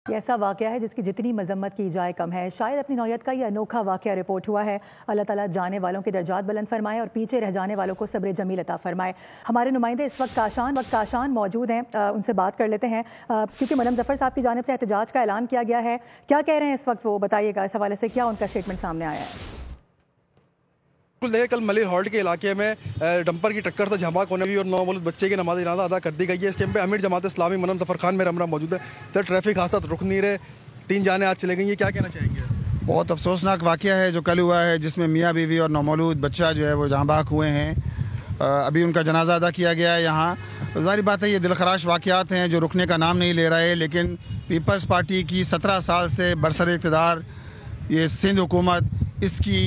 ये ऐसा वाक़या है जिसकी जितनी मजम्मत की जाए कम है। शायद अपनी नौयत का ये अनोखा वाक़या रिपोर्ट हुआ है। अल्लाह ताला जाने वालों के दर्जात बुलंद फरमाए और पीछे रह जाने वालों को सब्र जमील अता फरमाए। हमारे नुमाइंदे इस वक्त काशान मौजूद हैं, उनसे बात कर लेते हैं क्योंकि मलम जफ़र साहब की जानिब से एहतजाज का ऐलान किया गया है। क्या कह रहे हैं इस वक्त, वो बताइएगा। इस हवाले से क्या उनका स्टेटमेंट सामने आया है? देखिए, कल मलिर हॉल्ट के इलाके में डंपर की टक्कर से झमाक होने की और 9 मौलूद बच्चे की नमाज जनाजा अदा कर दी गई है। इस टाइम पे अमीर जमात इस्लामी मलम जफ़र खान मेरा हमरा मौजूद है। सर, ट्रैफिक हादसा रुक नहीं रहे, 3 जाने आज चले गई हैं, क्या कहना चाहेंगे? बहुत अफसोसनाक वाक़या है जो कल हुआ है, जिसमें मियाँ बीवी और 9 मौलूद बच्चा जो है वो जहाँ बाक हुए हैं। अभी उनका जनाजा अदा किया गया है यहाँ। ज़ाहिर बात है ये दिलखराश वाक़यात हैं जो रुकने का नाम नहीं ले रहे, लेकिन पीपल्स पार्टी की 17 साल से बरसर इक़्तिदार ये सिंध हुकूमत, इसकी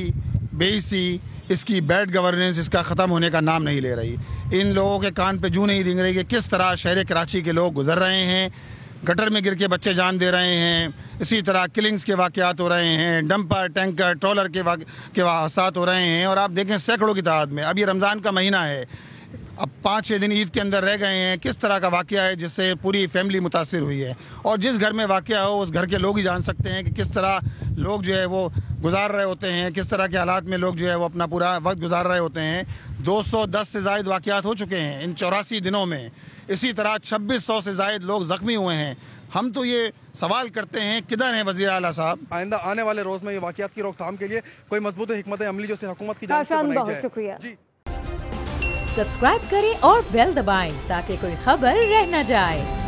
बेइज्जती, इसकी बैड गवर्नेंस, इसका ख़त्म होने का नाम नहीं ले रही। इन लोगों के कान पे जूं नहीं दिख रही कि किस तरह शहर कराची के लोग गुजर रहे हैं। गटर में गिर के बच्चे जान दे रहे हैं, इसी तरह किलिंग्स के वाक़यात हो रहे हैं, डंपर टैंकर ट्रॉलर के हादसात हो रहे हैं। और आप देखें सैकड़ों की तादाद में, अब ये रमज़ान का महीना है, अब 5-6 दिन ईद के अंदर रह गए हैं। किस तरह का वाक़या है जिससे पूरी फैमिली मुतासिर हुई है। और जिस घर में वाक़या हो उस घर के लोग ही जान सकते हैं कि किस तरह लोग जो है वो गुजार रहे होते हैं, किस तरह के हालात में लोग जो है वो अपना पूरा वक्त गुजार रहे होते हैं। 210 से ज़ायद वाक़यात हो चुके हैं इन 84 दिनों में। इसी तरह 2600 से ज़ायद लोग ज़ख्मी हुए हैं। हम तो ये सवाल करते हैं, किधर हैं वज़ीर आला साहब? आइंदा आने वाले रोज़ में ये वाक़यात की रोकथाम के लिए कोई मजबूत हिकमत अमली जो हुकूमत की जानिब से बनाई जाए। शुक्रिया जी। सब्सक्राइब करें और बेल दबाएं ताकि कोई खबर रह न जाए।